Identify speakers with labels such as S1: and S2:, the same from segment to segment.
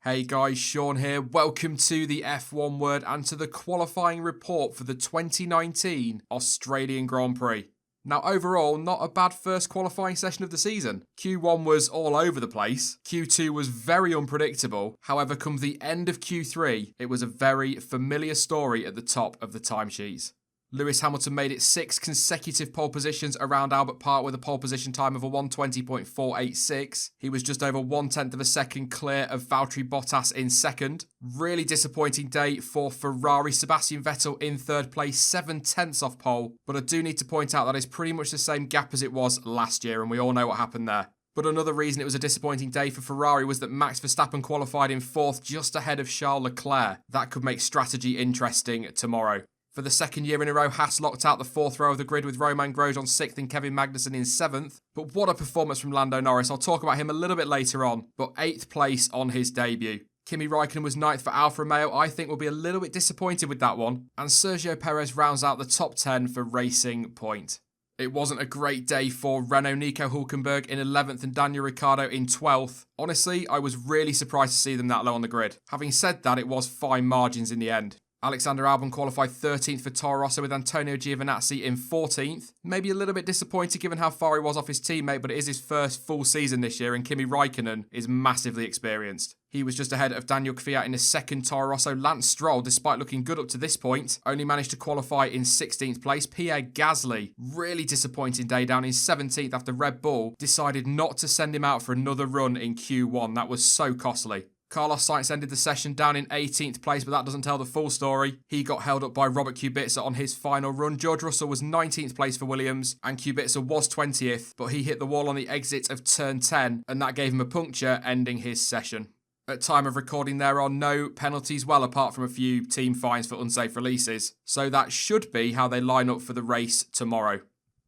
S1: Hey guys, Sean here. Welcome to the F1 Word and to the qualifying report for the 2019 Australian Grand Prix. Now overall, not a bad first qualifying session of the season. Q1 was all over the place. Q2 was very unpredictable. However, come the end of Q3, it was a very familiar story at the top of the timesheets. Lewis Hamilton made it 6 consecutive pole positions around Albert Park with a pole position time of a 1:20.486. He was just over 1/10 of a second clear of Valtteri Bottas in second. Really disappointing day for Ferrari. Sebastian Vettel in third place, 7/10 off pole. But I do need to point out that is pretty much the same gap as it was last year, and we all know what happened there. But another reason it was a disappointing day for Ferrari was that Max Verstappen qualified in 4th just ahead of Charles Leclerc. That could make strategy interesting tomorrow. For the second year in a row, Haas locked out the 4th row of the grid with Romain Grosjean 6th and Kevin Magnussen in 7th. But what a performance from Lando Norris. I'll talk about him a little bit later on, but 8th place on his debut. Kimi Raikkonen was 9th for Alfa Romeo. I think we'll be a little bit disappointed with that one. And Sergio Perez rounds out the top 10 for Racing Point. It wasn't a great day for Renault. Nico Hülkenberg in 11th and Daniel Ricciardo in 12th. Honestly, I was really surprised to see them that low on the grid. Having said that, it was fine margins in the end. Alexander Albon qualified 13th for Toro Rosso with Antonio Giovinazzi in 14th. Maybe a little bit disappointed given how far he was off his teammate, but it is his first full season this year and Kimi Raikkonen is massively experienced. He was just ahead of Daniel Kvyat in his second Toro Rosso. Lance Stroll, despite looking good up to this point, only managed to qualify in 16th place. Pierre Gasly, really disappointing day, down in 17th after Red Bull decided not to send him out for another run in Q1. That was so costly. Carlos Sainz ended the session down in 18th place, but that doesn't tell the full story. He got held up by Robert Kubica on his final run. George Russell was 19th place for Williams, and Kubica was 20th, but he hit the wall on the exit of turn 10, and that gave him a puncture, ending his session. At time of recording, there are no penalties, well, apart from a few team fines for unsafe releases. So that should be how they line up for the race tomorrow.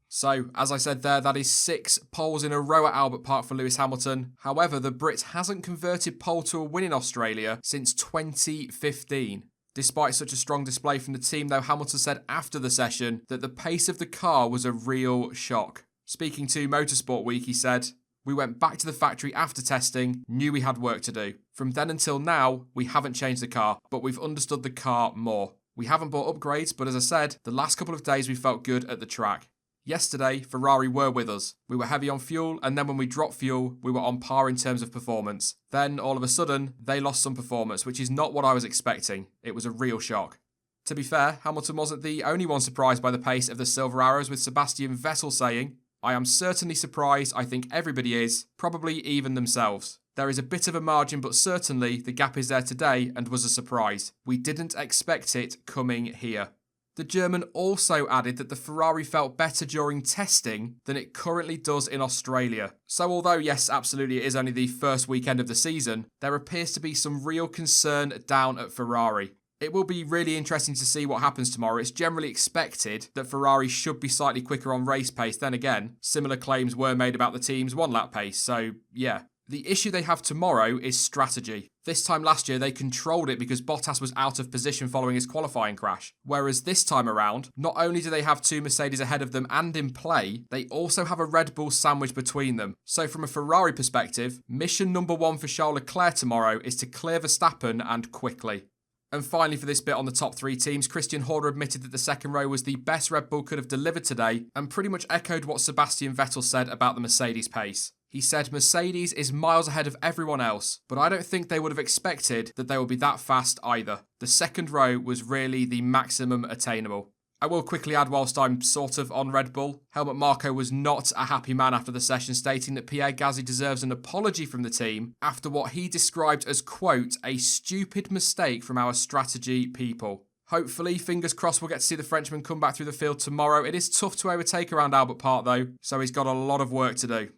S1: So, as I said there, that is 6 poles in a row at Albert Park for Lewis Hamilton. However, the Brit hasn't converted pole to a win in Australia since 2015. Despite such a strong display from the team, though, Hamilton said after the session that the pace of the car was a real shock. Speaking to Motorsport Week, he said, "We went back to the factory after testing, knew we had work to do. From then until now, we haven't changed the car, but we've understood the car more. We haven't bought upgrades, but as I said, the last couple of days we felt good at the track. Yesterday, Ferrari were with us. We were heavy on fuel, and then when we dropped fuel, we were on par in terms of performance. Then, all of a sudden, they lost some performance, which is not what I was expecting. It was a real shock." To be fair, Hamilton wasn't the only one surprised by the pace of the Silver Arrows, with Sebastian Vettel saying, "I am certainly surprised. I think everybody is, probably even themselves. There is a bit of a margin, but certainly the gap is there today and was a surprise. We didn't expect it coming here." The German also added that the Ferrari felt better during testing than it currently does in Australia. So although yes, absolutely it is only the first weekend of the season, there appears to be some real concern down at Ferrari. It will be really interesting to see what happens tomorrow. It's generally expected that Ferrari should be slightly quicker on race pace. Then again, similar claims were made about the team's one-lap pace, so yeah. The issue they have tomorrow is strategy. This time last year, they controlled it because Bottas was out of position following his qualifying crash. Whereas this time around, not only do they have 2 Mercedes ahead of them and in play, they also have a Red Bull sandwich between them. So from a Ferrari perspective, mission number 1 for Charles Leclerc tomorrow is to clear Verstappen and quickly. And finally, for this bit on the top 3 teams, Christian Horner admitted that the second row was the best Red Bull could have delivered today and pretty much echoed what Sebastian Vettel said about the Mercedes pace. He said Mercedes is miles ahead of everyone else, but I don't think they would have expected that they would be that fast either. The second row was really the maximum attainable. I will quickly add whilst I'm sort of on Red Bull, Helmut Marko was not a happy man after the session, stating that Pierre Gasly deserves an apology from the team after what he described as, quote, "a stupid mistake from our strategy people." Hopefully, fingers crossed, we'll get to see the Frenchman come back through the field tomorrow. It is tough to overtake around Albert Park though, so he's got a lot of work to do.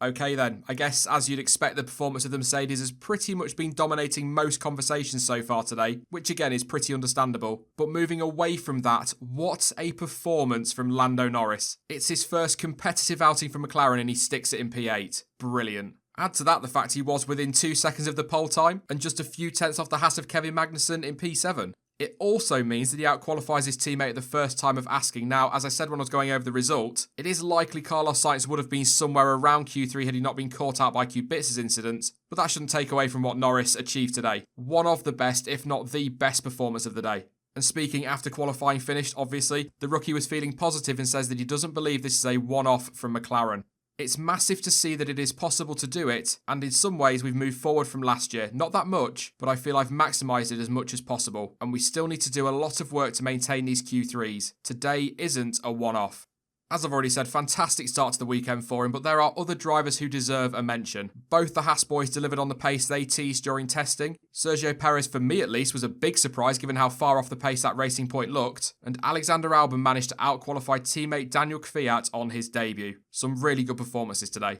S1: Okay then, I guess as you'd expect, the performance of the Mercedes has pretty much been dominating most conversations so far today, which again is pretty understandable. But moving away from that, what a performance from Lando Norris. It's his first competitive outing for McLaren and he sticks it in P8. Brilliant. Add to that the fact he was within 2 seconds of the pole time and just a few tenths off the Haas of Kevin Magnussen in P7. It also means that he outqualifies his teammate at the first time of asking. Now, as I said when I was going over the result, it is likely Carlos Sainz would have been somewhere around Q3 had he not been caught out by Kubica's incident, but that shouldn't take away from what Norris achieved today. One of the best, if not the best performance of the day. And speaking after qualifying finished, obviously, the rookie was feeling positive and says that he doesn't believe this is a one-off from McLaren. It's massive to see that it is possible to do it, and in some ways we've moved forward from last year. Not that much, but I feel I've maximised it as much as possible, and we still need to do a lot of work to maintain these Q3s. Today isn't a one-off. As I've already said, fantastic start to the weekend for him, but there are other drivers who deserve a mention. Both the Haas boys delivered on the pace they teased during testing. Sergio Perez, for me at least, was a big surprise given how far off the pace that Racing Point looked, and Alexander Albon managed to outqualify teammate Daniel Kvyat on his debut. Some really good performances today.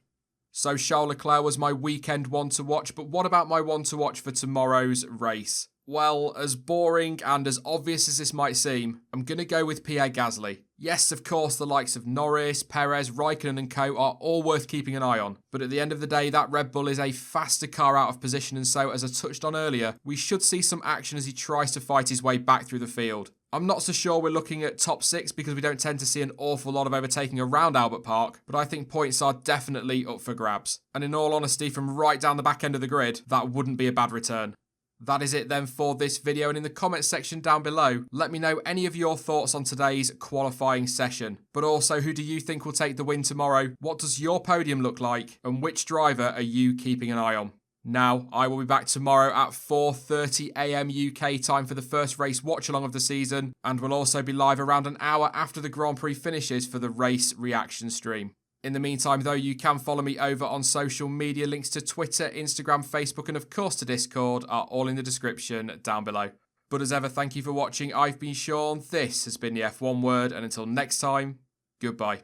S1: So Charles Leclerc was my weekend one to watch, but what about my one to watch for tomorrow's race? Well, as boring and as obvious as this might seem, I'm going to go with Pierre Gasly. Yes, of course, the likes of Norris, Perez, Raikkonen and co are all worth keeping an eye on. But at the end of the day, that Red Bull is a faster car out of position, and so, as I touched on earlier, we should see some action as he tries to fight his way back through the field. I'm not so sure we're looking at top 6 because we don't tend to see an awful lot of overtaking around Albert Park, but I think points are definitely up for grabs. And in all honesty, from right down the back end of the grid, that wouldn't be a bad return. That is it then for this video, and in the comments section down below, let me know any of your thoughts on today's qualifying session. But also, who do you think will take the win tomorrow? What does your podium look like? And which driver are you keeping an eye on? Now, I will be back tomorrow at 4:30 AM UK time for the first race watch along of the season, and will also be live around an hour after the Grand Prix finishes for the race reaction stream. In the meantime, though, you can follow me over on social media. Links to Twitter, Instagram, Facebook, and of course to Discord are all in the description down below. But as ever, thank you for watching. I've been Sean. This has been the F1 Word, and until next time, goodbye.